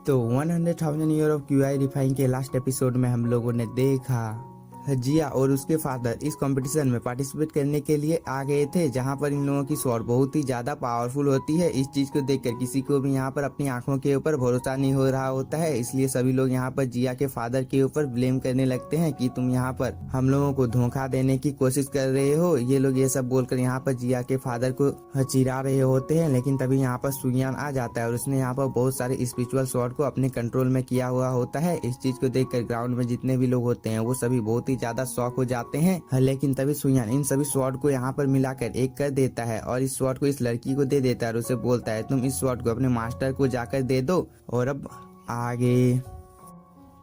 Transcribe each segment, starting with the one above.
तो 100,000 year of QI refine के last episode में हम लोगों ने देखा जिया और उसके फादर इस कंपटीशन में पार्टिसिपेट करने के लिए आ गए थे, जहां पर इन लोगों की स्वॉर्ड बहुत ही ज्यादा पावरफुल होती है। इस चीज को देखकर किसी को भी यहाँ पर अपनी आंखों के ऊपर भरोसा नहीं हो रहा होता है, इसलिए सभी लोग यहाँ पर जिया के फादर के ऊपर ब्लेम करने लगते हैं कि तुम यहाँ पर हम लोगों को धोखा देने की कोशिश कर रहे हो। ये लोग ये सब बोलकर यहाँ पर जिया के फादर को चिढ़ा रहे होते हैं, लेकिन तभी यहाँ पर सुयान आ जाता है और उसने यहाँ पर बहुत सारे स्पिरिचुअल स्वॉर्ड को अपने कंट्रोल में किया हुआ होता है। इस चीज को देखकर ग्राउंड में जितने भी लोग होते हैं वो सभी बहुत ज्यादा शॉक हो जाते हैं, लेकिन तभी सुयान इन सभी स्वॉर्ड को यहाँ पर मिलाकर एक कर देता है और इस स्वॉर्ड को इस लड़की को दे देता है और उसे बोलता है तुम इस स्वॉर्ड को अपने मास्टर को जाकर दे दो। और अब आगे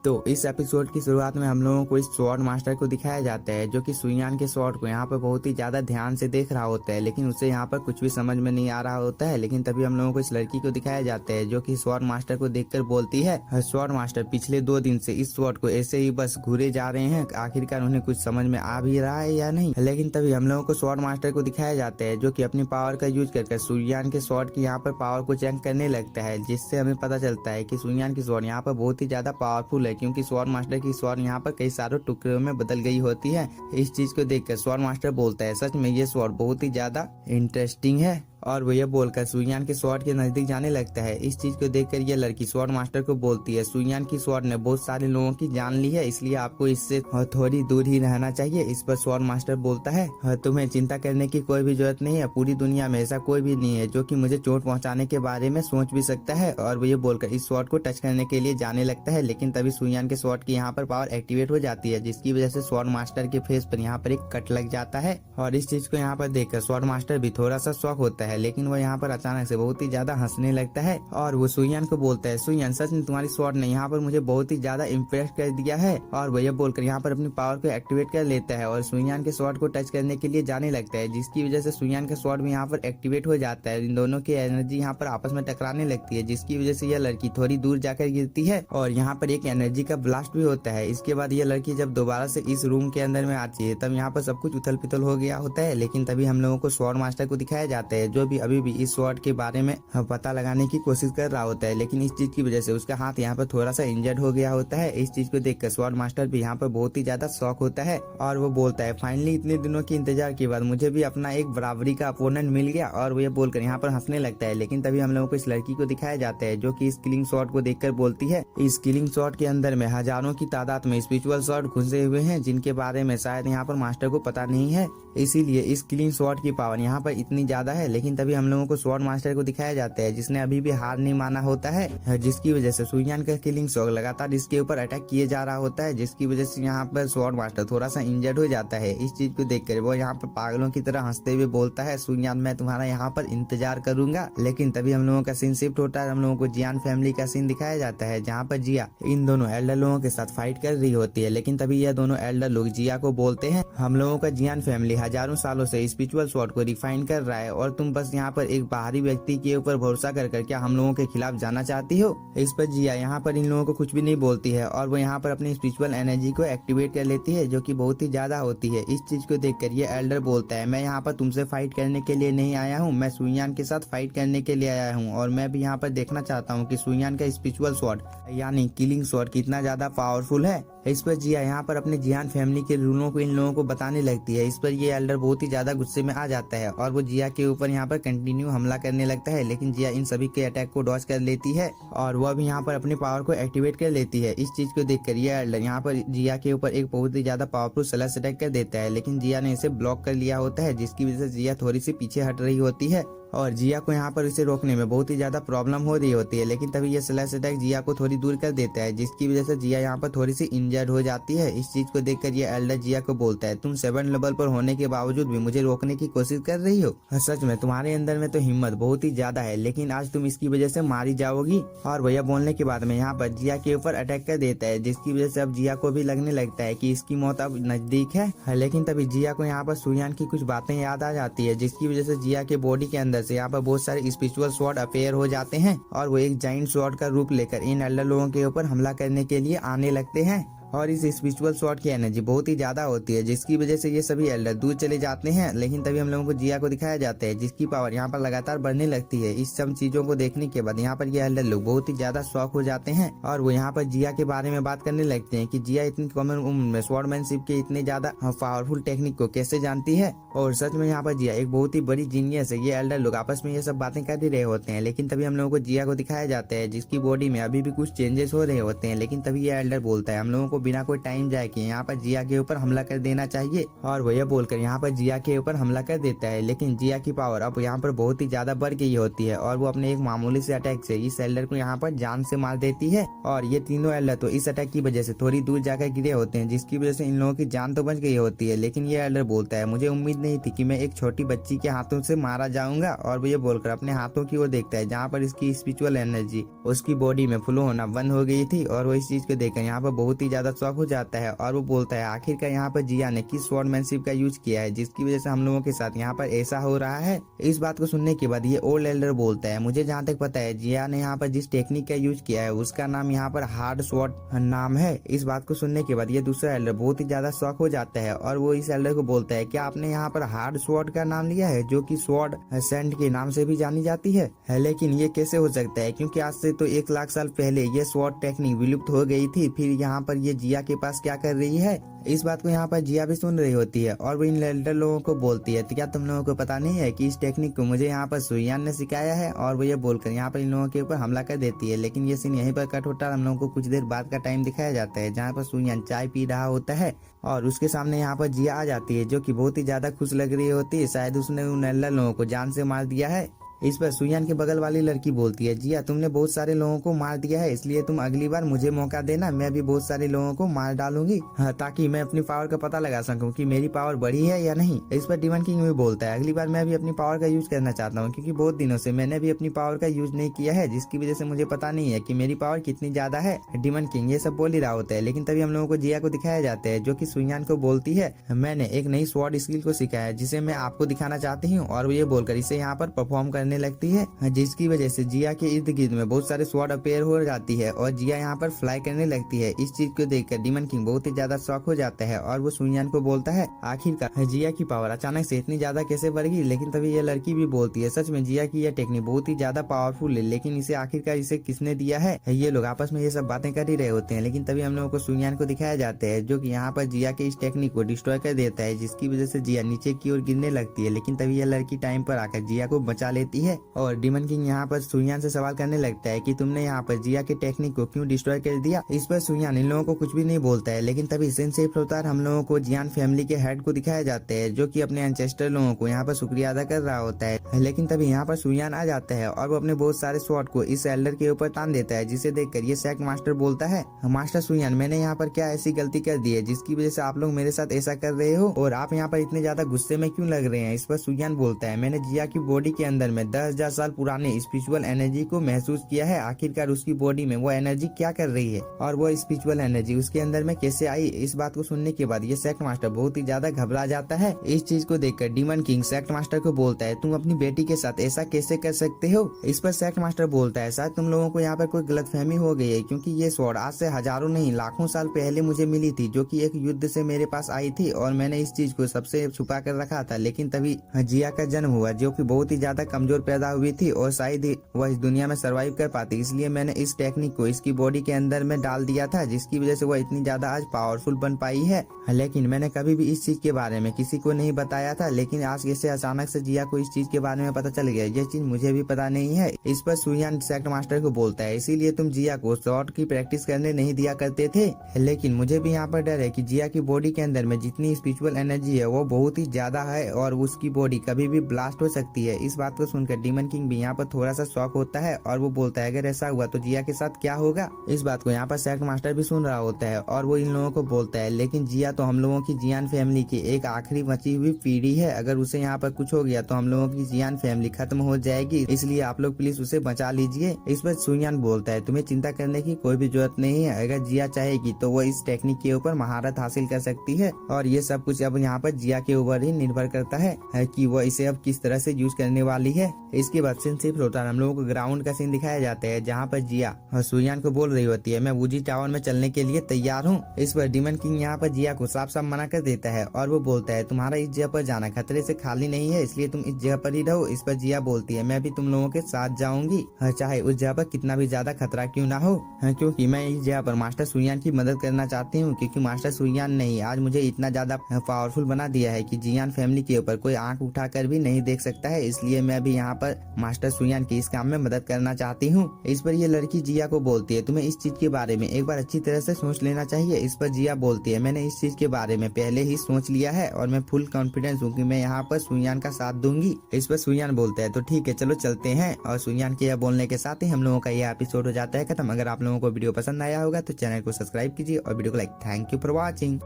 तो इस एपिसोड की शुरुआत में हम लोगों को इस स्वॉर्ड मास्टर को दिखाया जाता है, जो कि सुयान के स्वॉर्ड को यहाँ पर बहुत ही ज्यादा ध्यान से देख रहा होता है, लेकिन उसे यहाँ पर कुछ भी समझ में नहीं आ रहा होता है। लेकिन तभी हम लोगों को इस लड़की को दिखाया जाता है, जो कि स्वॉर्ड मास्टर को देखकर बोलती है स्वॉर्ड मास्टर पिछले 2 दिन से इस स्वॉर्ड को ऐसे ही बस घूरे जा रहे हैं, आखिरकार उन्हें कुछ समझ में आ भी रहा है या नहीं। लेकिन तभी हम लोगों को स्वॉर्ड मास्टर को दिखाया जाता है, जो कि अपनी पावर का यूज करके सुयान के स्वॉर्ड की यहाँ पर पावर को चेक करने लगता है, जिससे हमें पता चलता है कि सुयान की स्वॉर्ड यहाँ पर बहुत ही ज्यादा पावरफुल है, क्योंकि स्वॉर्ड मास्टर की स्वॉर्ड यहाँ पर कई सारे टुकड़ों में बदल गई होती है। इस चीज को देखकर स्वॉर्ड मास्टर बोलता है सच में ये स्वॉर्ड बहुत ही ज्यादा इंटरेस्टिंग है, और वो ये बोलकर सुयान के स्वॉर्ड के नजदीक जाने लगता है। इस चीज को देखकर ये लड़की स्वॉर्ड मास्टर को बोलती है सुयान की स्वॉर्ड ने बहुत सारे लोगों की जान ली है, इसलिए आपको इससे थोड़ी दूर ही रहना चाहिए। इस पर स्वॉर्ड मास्टर बोलता है तुम्हें चिंता करने की कोई भी जरूरत नहीं है, पूरी दुनिया में ऐसा कोई भी नहीं है जो कि मुझे चोट पहुंचाने के बारे में सोच भी सकता है। और वो ये बोलकर इस स्वॉर्ड को टच करने के लिए जाने लगता है, लेकिन तभी सुयान के स्वॉर्ड की यहाँ पर पावर एक्टिवेट हो जाती है, जिसकी वजह से स्वॉर्ड मास्टर के फेस पर यहाँ पर एक कट लग जाता है। और इस चीज को यहाँ पर देखकर स्वॉर्ड मास्टर भी थोड़ा सा शॉक होता है, लेकिन वो यहाँ पर अचानक से बहुत ही ज्यादा हंसने लगता है और वो सुयान को बोलता है सुयान सच में तुम्हारी स्वॉर्ड ने यहाँ पर मुझे बहुत ही ज्यादा इम्प्रेस कर दिया है। और वो ये बोलकर यहाँ पर अपनी पावर को एक्टिवेट कर लेता है और सुयान के स्वॉर्ड को टच करने के लिए जाने लगता है, जिसकी वजह से सुयान का स्वॉर्ड भी यहाँ पर एक्टिवेट हो जाता है। इन दोनों की एनर्जी यहाँ पर आपस में टकराने लगती है, जिसकी वजह से यह लड़की थोड़ी दूर जाकर गिरती है और यहाँ पर एक एनर्जी का ब्लास्ट भी होता है। इसके बाद यह लड़की जब दोबारा से इस रूम के अंदर में आती है, तब यहाँ पर सब कुछ उथल पुथल हो गया होता है। लेकिन तभी हम लोगों को स्वॉर्ड मास्टर को दिखाया जाता है, जो भी अभी भी इस स्वॉर्ड के बारे में पता लगाने की कोशिश कर रहा होता है, लेकिन इस चीज की वजह से उसका हाथ यहाँ पर थोड़ा सा इंजर्ड हो गया होता है। इस चीज को देखकर स्वॉर्ड मास्टर भी यहाँ पर बहुत ही ज्यादा शॉक होता है और वो बोलता है फाइनली इतने दिनों की इंतजार के बाद मुझे भी अपना एक बराबरी का अपोनेंट मिल गया। और वो ये बोलकर यहाँ पर हंसने लगता है, लेकिन तभी हम लोगों को इस लड़की को दिखाया जाता है, जो कि इस किलिंग शॉट को देखकर बोलती है इस किलिंग शॉट के अंदर में हजारों की तादाद में स्पिरिचुअल शॉट घुसे हुए हैं, जिनके बारे में शायद यहाँ पर मास्टर को पता नहीं है, इसीलिए इस किलिंग शॉट की पावर यहाँ पर इतनी ज्यादा है। लेकिन तभी हम लोगों को स्वॉर्ड मास्टर को दिखाया जाता है, जिसने अभी भी हार नहीं माना होता है, जिसकी वजह से सुयान का किलिंग शॉट लगातार इसके ऊपर अटैक किए जा रहा होता है, जिसकी वजह से यहाँ पर स्वॉर्ड मास्टर थोड़ा सा इंजर्ड हो जाता है। इस चीज को देखकर वो यहाँ पर पागलों की तरह हंसते हुए बोलता है सुयान मैं तुम्हारा यहाँ पर इंतजार करूंगा। लेकिन तभी हम लोगों का सीन शिफ्ट होता है, हम लोगों को जियान फैमिली का सीन दिखाया जाता है, जहाँ पर जिया इन दोनों एल्डर लोगों के साथ फाइट कर रही होती है। लेकिन तभी यह दोनों एल्डर लोग जिया को बोलते हैं हम लोगों का जियान फैमिली हजारों सालों से स्पिरिचुअल स्वॉर्ड को रिफाइन कर रहा है और तुम बस यहाँ पर एक बाहरी व्यक्ति के ऊपर भरोसा कर क्या हम लोगों के खिलाफ जाना चाहती हो। इस पर जिया यहाँ पर इन लोगों को कुछ भी नहीं बोलती है और वो यहाँ पर अपनी स्पिरिचुअल एनर्जी को एक्टिवेट कर लेती है, जो कि बहुत ही ज्यादा होती है। इस चीज को देखकर ये एल्डर बोलता है मैं यहाँ पर तुमसे फाइट करने के लिए नहीं आया हूँ, मैं सुयान के साथ फाइट करने के लिए आया हूँ और मैं भी यहाँ पर देखना चाहता हूँ कि सुयान का स्पिरिचुअल स्वॉर्ड यानी किलिंग स्वॉर्ड कितना ज्यादा पावरफुल है। इस पर जिया यहाँ पर अपने जियान फैमिली के रूलों को इन लोगों को बताने लगती है। इस पर ये एल्डर बहुत ही ज्यादा गुस्से में आ जाता है और वो जिया के ऊपर यहाँ पर कंटिन्यू हमला करने लगता है, लेकिन जिया इन सभी के अटैक को डॉज कर लेती है और वह भी यहाँ पर अपनी पावर को एक्टिवेट कर लेती है। इस चीज को देखकर ये एल्डर यहाँ पर जिया के ऊपर एक बहुत ही ज्यादा पावरफुल स्लैश अटैक कर देता है, लेकिन जिया ने इसे ब्लॉक कर लिया होता है, जिसकी वजह से जिया थोड़ी सी पीछे हट रही होती है और जिया को यहाँ पर इसे रोकने में बहुत ही ज्यादा प्रॉब्लम हो रही होती है। लेकिन तभी ये स्लैश अटैक जिया को थोड़ी दूर कर देता है, जिसकी वजह से जिया यहाँ पर थोड़ी सी इंजर्ड हो जाती है। इस चीज को देखकर ये एल्डर जिया को बोलता है तुम 7 लेवल पर होने के बावजूद भी मुझे रोकने की कोशिश कर रही हो, सच में तुम्हारे अंदर में तो हिम्मत बहुत ही ज्यादा है, लेकिन आज तुम इसकी वजह से मारी जाओगी। और भैया बोलने के बाद में यहाँ पर जिया के ऊपर अटैक कर देता है, जिसकी वजह से अब जिया को भी लगने लगता है कि इसकी मौत अब नजदीक है। लेकिन तभी जिया को यहाँ पर सुयान की कुछ बातें याद आ जाती है, जिसकी वजह से जिया के बॉडी के अंदर से यहाँ पर बहुत सारे स्पिरिचुअल स्वॉर्ड अपेयर हो जाते हैं और वो एक जाइंट स्वॉर्ड का रूप लेकर इन एल्डर लोगों के ऊपर हमला करने के लिए आने लगते हैं। और इस स्पिरिचुअल स्वॉर्ड की एनर्जी बहुत ही ज्यादा होती है, जिसकी वजह से ये सभी एल्डर दूर चले जाते हैं। लेकिन तभी हम लोगों को जिया को दिखाया जाता है, जिसकी पावर यहाँ पर लगातार बढ़ने लगती है। इस सब चीजों को देखने के बाद यहाँ पर ये एल्डर लोग बहुत ही ज्यादा शॉक हो जाते हैं और वो यहाँ पर जिया के बारे में बात करने लगते हैं कि जिया इतनी कम उम्र में स्वॉर्डमैनशिप के इतने ज्यादा पावरफुल टेक्निक को कैसे जानती है। और सच में यहाँ पर जिया एक बहुत ही बड़ी जीनियस है। ये एल्डर लोग आपस में ये सब बातें कर ही रहे होते हैं, लेकिन तभी हम लोगों को जिया को दिखाया जाता है, जिसकी बॉडी में अभी भी कुछ चेंजेस हो रहे होते हैं। लेकिन तभी ये एल्डर बोलता है हम लोगों को बिना कोई टाइम जाए कि यहाँ पर जिया के ऊपर हमला कर देना चाहिए, और वो ये बोलकर यहाँ पर जिया के ऊपर हमला कर देता है। लेकिन जिया की पावर अब यहाँ पर बहुत ही ज्यादा बढ़ गई होती है और वो अपने एक मामूली से अटैक से इस एल्डर को यहाँ पर जान से मार देती है। और ये तीनों एल्डर तो इस अटैक की वजह से थोड़ी दूर जाकर गिरे होते हैं, जिसकी वजह से इन लोगों की जान तो बच गई होती है। लेकिन ये एल्डर बोलता है मुझे उम्मीद नहीं थी कि मैं एक छोटी बच्ची के हाथों से मारा जाऊंगा। और वो ये बोलकर अपने हाथों की ओर देखता है, जहाँ पर इसकी स्पिरिचुअल एनर्जी उसकी बॉडी में फ्लो होना बंद हो गई थी। और वो इस चीज को देखकर यहाँ पर बहुत ही ज्यादा शॉक हो जाता है और वो बोलता है आखिरकार यहाँ पर जिया ने किस स्वॉर्डमैनशिप का यूज किया है, जिसकी वजह से हम लोगों के साथ यहाँ पर ऐसा हो रहा है। इस बात को सुनने के बाद ये ओल्ड एल्डर बोलता है मुझे जहाँ तक पता है जिया ने यहाँ पर जिस टेक्निक का यूज किया है उसका नाम यहाँ पर हार्ड स्वॉर्ड नाम है। इस बात को सुनने के बाद ये दूसरा एल्डर बहुत ही ज्यादा शॉक हो जाता है और वो इस एल्डर को बोलता है क्या आपने यहाँ पर हार्ड स्वॉर्ड का नाम लिया है, जो कि स्वॉर्ड सेंट के नाम से भी जानी जाती है। लेकिन ये कैसे हो सकता है, क्योंकि आज से तो 1 लाख साल पहले ये स्वॉर्ड टेक्निक विलुप्त हो गई थी, फिर यहाँ पर ये जिया के पास क्या कर रही है। इस बात को यहाँ पर जिया भी सुन रही होती है और वो इन एल्डर लोगों को बोलती है तो क्या तुम लोगों को पता नहीं है कि इस टेक्निक को मुझे यहाँ पर सुइयान ने सिखाया है। और वो ये बोलकर यहाँ पर इन लोगों के ऊपर हमला कर देती है। लेकिन ये सीन यहीं पर कट होता है। हम लोगों को कुछ देर बाद का टाइम दिखाया जाता है, जहाँ पर सुइयान चाय पी रहा होता है और उसके सामने यहाँ पर जिया आ जाती है, जो कि बहुत ही ज्यादा खुश लग रही होती है। शायद उसने उन एल्डर लोगों को जान से मार दिया है। इस पर सुइयान के बगल वाली लड़की बोलती है जिया तुमने बहुत सारे लोगों को मार दिया है, इसलिए तुम अगली बार मुझे मौका देना, मैं भी बहुत सारे लोगों को मार डालूंगी ताकि मैं अपनी पावर का पता लगा सकूं कि मेरी पावर बढ़ी है या नहीं। इस पर डिमन किंग भी बोलता है अगली बार मैं भी अपनी पावर का यूज करना चाहता हूँ, क्योंकि बहुत दिनों से मैंने भी अपनी पावर का यूज नहीं किया है, जिसकी वजह से मुझे पता नहीं है कि मेरी पावर कितनी ज्यादा है। डिमन किंग ये सब बोल ही रहा होता है, लेकिन तभी हम लोगों को जिया को दिखाया जाता है, जो की सुइयान को बोलती है मैंने एक नई स्वॉर्ड स्किल को सीखा है जिसे मैं आपको दिखाना चाहती हूँ। और वो ये बोलकर इसे यहाँ पर परफॉर्म करने लगती है, जिसकी वजह से जिया के इर्द गिर्द में बहुत सारे स्वॉर्ड अपेयर हो जाती है और जिया यहाँ पर फ्लाई करने लगती है। इस चीज को देखकर डिमन किंग बहुत ही ज्यादा शॉक हो जाता है और वो सुइयान को बोलता है आखिरकार जिया की पावर अचानक से इतनी ज्यादा कैसे बढ़ गई। लेकिन तभी ये लड़की भी बोलती है सच में जिया की यह टेक्निक बहुत ही ज्यादा पावरफुल है, लेकिन इसे आखिरकार इसे किसने दिया है। ये लोग आपस में ये सब बातें कर ही रहे होते हैं, लेकिन तभी हम लोगों को सुइयान को दिखाया जाता है, जो कि यहाँ पर जिया के इस टेक्निक को डिस्ट्रॉय कर देता है, जिसकी वजह से जिया नीचे की ओर गिरने लगती है। लेकिन तभी यह लड़की टाइम पर आकर जिया को बचा लेती है और डिमन किंग यहाँ पर सुइयान से सवाल करने लगता है कि तुमने यहाँ पर जिया के टेक्निक को क्यों डिस्ट्रॉय कर दिया। इस पर सुइयान इन लोगों को कुछ भी नहीं बोलता है। लेकिन तभी सेंसेई फ्लोतार हम लोगों को जियान फैमिली के हेड को दिखाया जाता है, जो कि अपने एंसेस्टर लोगों को यहाँ पर शुक्रिया अदा कर रहा होता है। लेकिन तभी यहाँ पर सुइयान आ जाता है और वो अपने बहुत सारे स्वॉर्ड को इस एल्डर के ऊपर तान देता है, जिसे देखकर ये सेक्ट मास्टर बोलता है मास्टर सुइयान मैंने यहाँ पर क्या ऐसी गलती कर दी है जिसकी वजह से आप लोग मेरे साथ ऐसा कर रहे हो और आप यहाँ पर इतने ज्यादा गुस्से में क्यों लग रहे हैं। इस पर सुइयान बोलता है मैंने जिया की बॉडी के अंदर में 10,000 साल पुराने स्पिरिचुअल एनर्जी को महसूस किया है, आखिरकार उसकी बॉडी में वो एनर्जी क्या कर रही है और वो स्पिरिचुअल एनर्जी उसके अंदर में कैसे आई। इस बात को सुनने के बाद ये सेक्ट मास्टर बहुत ही ज्यादा घबरा जाता है। इस चीज को देखकर डिमन किंग सेक्ट मास्टर को बोलता है तुम अपनी बेटी के साथ ऐसा कैसे कर सकते हो। इस पर सेक्ट मास्टर बोलता है शायद तुम लोगों को यहाँ पर कोई गलतफहमी हो गई है, क्योंकि ये स्वॉर्ड आज से हजारों नहीं लाखों साल पहले मुझे मिली थी, जो कि एक युद्ध से मेरे पास आई थी और मैंने इस चीज को सबसे छुपा कर रखा था। लेकिन तभी जिया का जन्म हुआ, जो कि बहुत ही ज्यादा कमजोर पैदा हुई थी और शायद ही वह इस दुनिया में सर्वाइव कर पाती, इसलिए मैंने इस टेक्निक को इसकी बॉडी के अंदर में डाल दिया था, जिसकी वजह से वो इतनी ज्यादा आज पावरफुल बन पाई है। लेकिन मैंने कभी भी इस चीज के बारे में किसी को नहीं बताया था, लेकिन आज कैसे अचानक से जिया को इस चीज के बारे में पता चल गया, ये चीज मुझे भी पता नहीं है। इस पर सुइयान सेक्ट मास्टर को बोलता है इसीलिए तुम जिया को स्वॉर्ड की प्रैक्टिस करने नहीं दिया करते थे। लेकिन मुझे भी यहाँ पर डर है कि जिया की बॉडी के अंदर में जितनी स्पिरिचुअल एनर्जी है वो बहुत ही ज्यादा है और उसकी बॉडी कभी भी ब्लास्ट हो सकती है। इस बात को सुनकर डिमन किंग भी यहाँ पर थोड़ा सा शॉक होता है और वो बोलता है अगर ऐसा हुआ तो जिया के साथ क्या होगा। इस बात को यहाँ पर सेक्ट मास्टर भी सुन रहा होता है और वो इन लोगों को बोलता है लेकिन जिया तो हम लोगों की जियान फैमिली की एक आखिरी बची हुई पीढ़ी है, अगर उसे यहाँ पर कुछ हो गया तो हम लोगों की जियान फैमिली खत्म हो जाएगी, इसलिए आप लोग प्लीज उसे बचा लीजिए। इस पर सुइयान बोलता है तुम्हें चिंता करने की कोई भी जरूरत नहीं है, अगर जिया चाहेगी तो वो इस टेक्निक के ऊपर महारत हासिल कर सकती है और ये सब कुछ अब यहाँ पर जिया के ऊपर ही निर्भर करता है कि वो इसे अब किस तरह से यूज करने वाली है। इसके बाद सीन शिफ्ट होता है, हम लोगों को ग्राउंड का सीन दिखाया जाता है जहाँ पर जिया सुयान को बोल रही होती है मैं वूजी टावर में चलने के लिए तैयार हूँ। इस पर डीमन किंग यहाँ पर जिया को साफ साफ मना कर देता है और वो बोलता है तुम्हारा इस जगह पर जाना खतरे से खाली नहीं है, इसलिए तुम इस जगह पर ही रहो। इस पर जिया बोलती है मैं भी तुम लोगों के साथ जाऊंगी, चाहे उस जगह पर कितना भी ज्यादा खतरा क्यों ना हो, क्योंकि मैं इस जगह पर मास्टर सुयान की मदद करना चाहती हूँ, क्योंकि मास्टर सुयान ने आज मुझे इतना ज्यादा पावरफुल बना दिया है कि जियान फैमिली के ऊपर कोई आंख उठाकर भी नहीं देख सकता है, इसलिए मैं भी यहाँ पर मास्टर सुयान की इस काम में मदद करना चाहती हूँ। इस पर ये लड़की जिया को बोलती है तुम्हें इस चीज के बारे में एक बार अच्छी तरह से सोच लेना चाहिए। इस पर जिया बोलती है मैंने इस चीज के बारे में पहले ही सोच लिया है और मैं फुल कॉन्फिडेंस हूँ कि मैं यहाँ पर सुयान का साथ दूंगी। इस पर सुयान बोलता है तो ठीक है चलो चलते हैं, और सुयान के यह बोलने के साथ ही हम लोगों का यह एपिसोड हो जाता है खत्म। अगर आप लोगों को वीडियो पसंद आया होगा तो चैनल को सब्सक्राइब कीजिए और वीडियो को like. Thank you for watching.